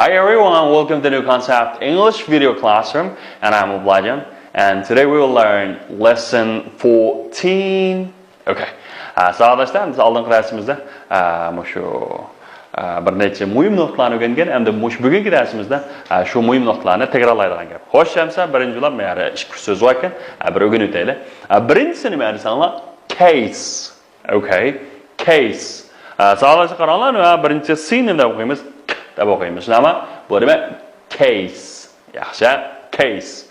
Hi everyone, welcome to the new concept English video classroom, and I'm Oblajan, and today we will learn lesson 14. Okay. Arkadaşlar biz aldığımız dersimizde bir neçe mühim noktalarni o'rgangan, endi bugungi darsimizda shu mühim noktalarni takrorlaydigan gap. Xo'sh, hamsa birinchi bo'lib meni ikki so'z bor ekan, bir o'rganib o'taylik. Birinchisi nima desanglar? Case. Okay? Case. Sağolishga qaranglar, birinchi C nima deb o'qiymiz? Deb o'qiymiz. Nima? Bu nima? Case. Yaxshi. Case.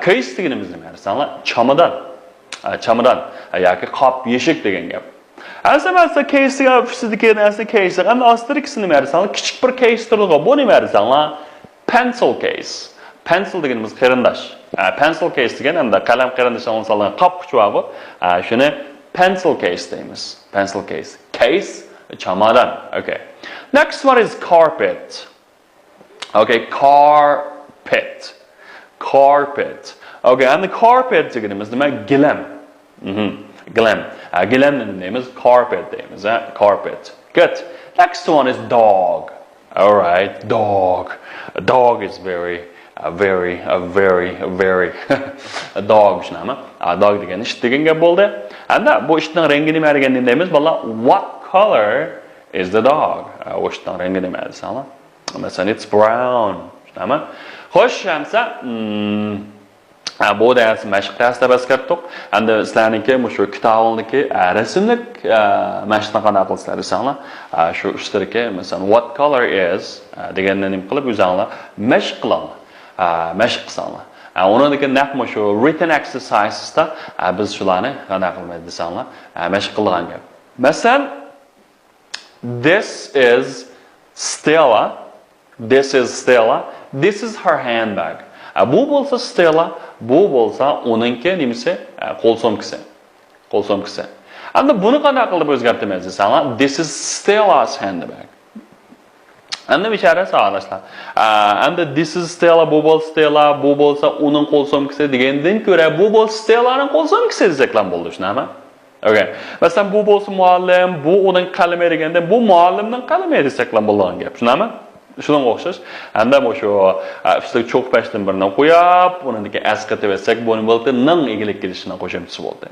Case deganimiz nima desanglar? Chamadon. Chamadon yoki qop yeshik degan gap. Aslida case'ga sizga narsa case. Endi ostida ikkisini nima desanglar? Kichik bir case turliga. Bu nima desanglar? Pencil case. Pencil deganimiz qarindosh. Pencil case degan endi qalam qarindoshdan olingan qop quchog'i. Shuni pencil case deymiz. Pencil case. Case chamadon. Okay. Next one is carpet. Okay, carpet. Carpet. Okay, and the carpet deganimiz nima? Gilam. Gilam. Gilamning name is carpet. Carpet. Good. Next one is dog. All right, dog. A dog is very dog shnama. Dog degan ish degan gap bo'ldi. Endi bu ishning rangi nima deganini deymiz. Balla, what color is the dog? Bu ishning rangi nima desanglar? Masalan, it's brown. Shnama. Xo'sh, hamsa bu ders mashq darsida bas qildik. Endi sizlarniki shu kitobniki rasmlik mashqni qanday qilsizlar desanglar, shu ishtirki, masalan, what color is deganni nima qilib o'zinglar mashq qilinglar. Mashq qilsanglar. Uniki naq shu written exercisesda biz shularni qanday qilmaydi desanglar, mashq qilgan gap. Masalan, this is Stella. This is Stella. This is her handbag. Bu bo'lsa Stella, bu bo'lsa uningki nimasi? Qo'l so'mkasi. Qo'l so'mkasi. Endi buni qanday qilib o'zgartirmaysiz desanglar, this is Stella's handbag. Endi bichara sog'lashlar. Endi this is Stella, bu bo'lsa Stella, bu bo'lsa uning qo'l so'mkasi degandan ko'ra bu bo'lsa Stellaning qo'l so'mkasi desaklar bo'ldi, shunami? Okay. Masalan, bu bo'lsa muallim, bu uning qalami deganda bu muallimning qalami desaklar bo'lgan gap, shunami? Shunga o'xshash. Endi shu ustiga cho'q pashdan birini qo'yib, uniki asqatib etsak, buni bo'ldi ning egilik kelishini qo'shimchasi bo'ldi.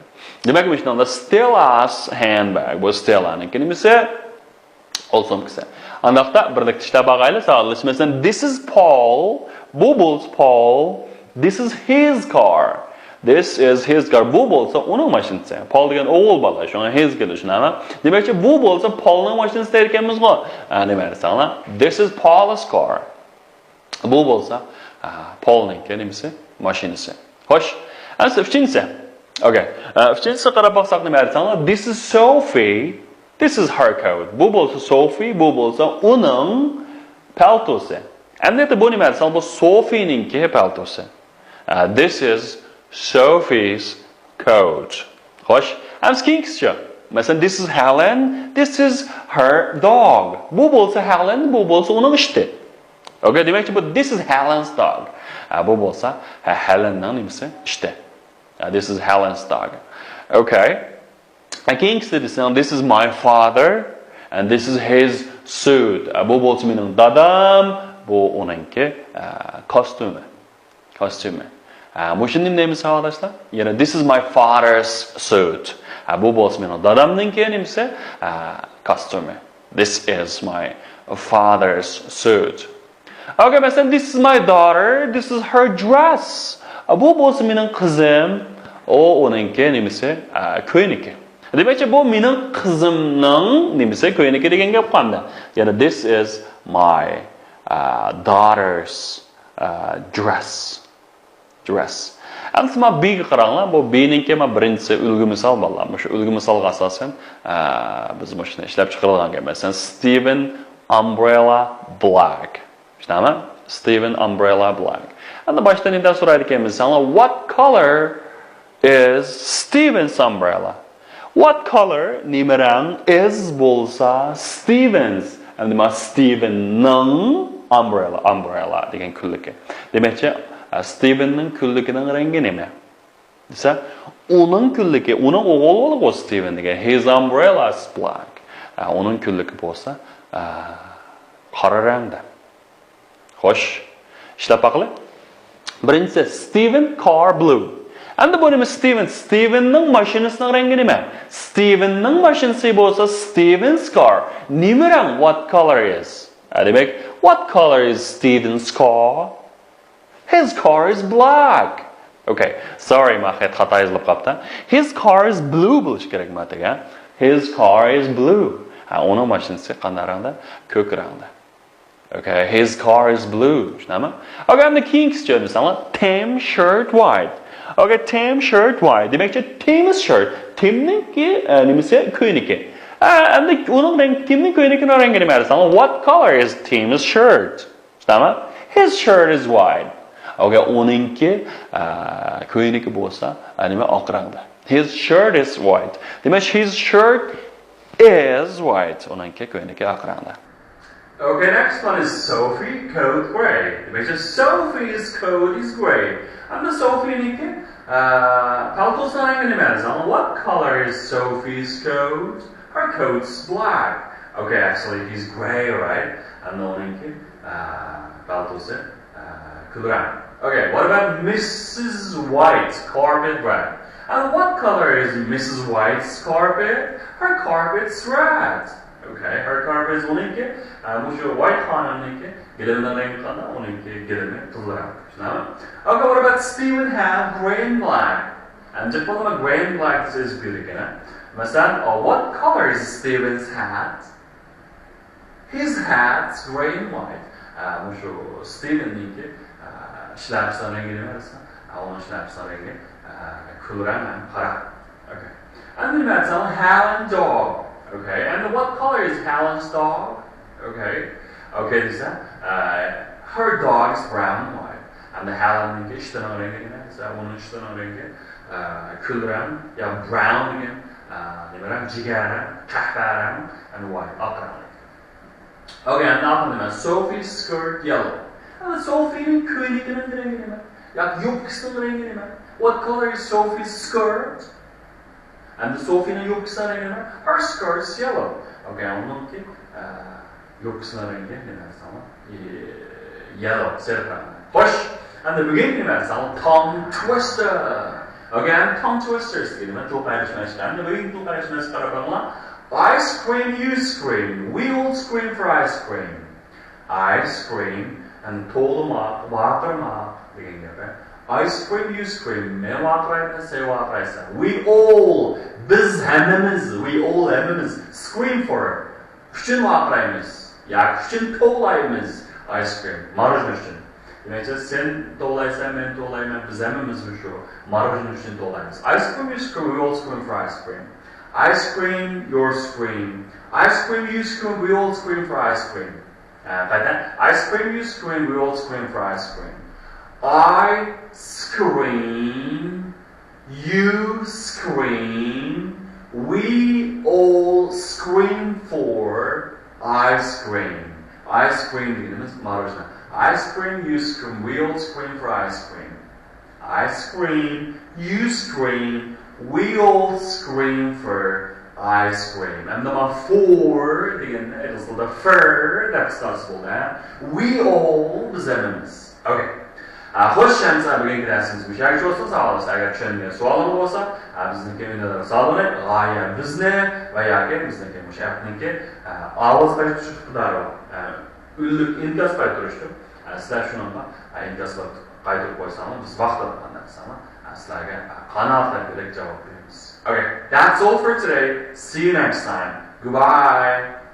Demak, shunda Stella's handbag, bu Stellaning nimasi? Qo'l so'mkasi. Andaqda birlikda ishlab bag'ayli sog'lish. Masalan, this is Paul, bu bo'lsa Paul, this is his car. This is his car. Bu bo'lsa uning mashinasi. Paul degan o'g'il bola, shunga his kelishunami? Demakchi bu bo'lsa Paulning mashinasi ekanmiz-ku. Nima desanglar? This is Paul's car. Bu bo'lsa Paulning nimasi? Mashinasi. Xo'sh. Asli uchinchisi. Okay. Uchinchisi qarab baqsaq nima desanglar? This is Sophie. This is her coat. Bu bo'lsa Sophie, bu bo'lsa uning paltosi. Endi bu nima desanglar? Bu Sophie'ningki paltosi. This is Sophie's coat. Xo'sh, hamma keyingisicha. Masalan, this is Helen, this is her dog. Bu bo'lsa Helen, bu bo'lsa uning ishti. Okay, demakchi bu this is Helen's dog. Bu bo'lsa Helenning nimasi? Ishti. This is Helen's dog. Okay. Keyingisi desam, this is my father and this is his suit. Bu bo'lsa mening dadam, bu uningki kostyumi. Kostyumi. Bu shunday deymiz arkadaşlar. Yana this is my father's suit. Bu bo'lsa mening dadamningki nimasi? Kostyumi. This is my father's suit. Okay, masalan, this is my daughter, this is her dress. Bu bo'lsa mening qizim, uningki nimasi? Ko'yniki. Demakchi bu mening qizimning nimasi? Ko'yniki degan gap qanda. Yana this is my daughter's dress. Dress. Endi men B'ga qaranglar, bu B'ningki birinchisi ulgu misol bo'ladi. Shu ulgu misolga asosan biz shuni ishlab chiqarilgan gap. Masalan, Steven umbrella black. Shunami? Steven umbrella black. Endi boshdan indan so'raydi ekanmiz, what color is Steven's umbrella? What color nimarang is bo'lsa Steven's? Endi men Stevenning umbrella degan kunligi. Demakchi Stevenning kunligining rangi nima? Desa, uning kunligi, uning o'g'li bo'lib Steven degan. His umbrella is black. Uning kunligi bo'lsa qora rangda. Xo'sh. İşlab baqili. Birinchisi Steven car blue. Endi bu nima Stevenning mashinasining rangi nima? Stevenning mashinasi bo'lsa Steven's car. Nima rang? What color is? Demak, what color is Steven's car? His car is black. Okay, sorry, men xato yozib qolibdi. His car is blue bo'lish kerak mataga. His car is blue. Uning mashinasi qanday rangda? Ko'k rangda. Okay, his car is blue. Shunaqa? Okay, endi keyingisi masalan, Tim shirt white. Okay, Tim shirt white. Demakchi Tim's shirt. Timningki nimasi? Ko'yniki. Endi uning rangi Timning ko'ynikining rangi nima? Masalan, what color is Tim's shirt? Shunaqa? His shirt is white. Okay, oningki ko'yniki bo'lsa, nima oq rangda. His shirt is white. Demak, his shirt is white. Oningki ko'yniki oq rangda. Okay, next one is Sophie coat gray. Demak, Sophie's coat is gray. And the Sophie'niki paltosi rangi nima? What color is Sophie's coat? Her coat's black. Okay, actually he's gray, right? And oningki paltosi kulrang. Okay, what about Mrs. White's carpet red? And what color is Mrs. White's carpet? Her carpet's red. Okay, her carpet is oningki, mushu white xonimniki, gilimning rangi qanday? Oningki gilimi qizarib. Okay, what about Stephen hat gray and black? And just put on gray and black, this is beautiful. Masalan, what color is Stephen's hat? His hat's gray and white. Mushu Stephen'niki shlapsa rangi nima desa? Uning shlapsa rangi kulrang ham qora. Okay. And then masalan, Helen dog. Okay, and what color is Helen's dog? Okay, this her dog is brown and white. And the Helen is the one is the kulrang, yeah, brown again, jigara, kahvaram, and white. Okay, and now Sophie's skirt yellow. And Sophie what color is Sophie's skirt? And the Sophie'nin yoksa rengi nima? Her skirt is yellow. Okay, onunki yoksa rengi nima desam? Yellow, sariq rang. Xo'sh, endi bugun nima desam? Tongue twister. Okay, and tongue twisters nima? To'qayishmashlar. Endi bugun to'qayishmashlar qarab qo'yinglar. Ice cream, you scream. We all scream for ice cream. Ice cream and to'limaq, vaqirmaq degan gap. Ice cream, you scream. Men vaqirayapman, sen vaqiraysan. We all, biz hammamiz, we all hammamiz scream for it. Kuchun vaqiraymiz. Yoki kuchun to'g'laymiz ice cream. Marojna uchun. Demak, sen to'g'laysan, men to'g'layman, biz hammamiz shu marojna uchun to'g'laymiz. Ice cream, you scream. We all scream for ice cream. Ice cream, your scream. Ice cream, you scream. We all scream for ice cream. Ice cream, you scream. We all scream for ice cream. I scream, you scream, we all scream for ice cream. Ice cream deganimiz marojna. Ice cream, you scream, we all scream for ice cream. I scream, you scream, we all scream for ice cream. And number 4 degan aytilsa fur deb hisoblansa we all biz hammamiz. Okay. Xo'sh, endi bugungi darsimiz bu yerga bo'lsin. Savob bo'lsa, agar tushungan savolingiz bo'lsa, bizniki videoda savol g'oya bizni va yoki bizniki o'sha appniki ovoz qaytarish iqtidori ullik inkas qaytarishdi. Sizlar shunga inkas qaytarib qo'ysangiz, biz vaqtida qanday qilsamiz, sizlarga qanoatlantirib javob beramiz. Okay, that's all for today. See you next time. Goodbye.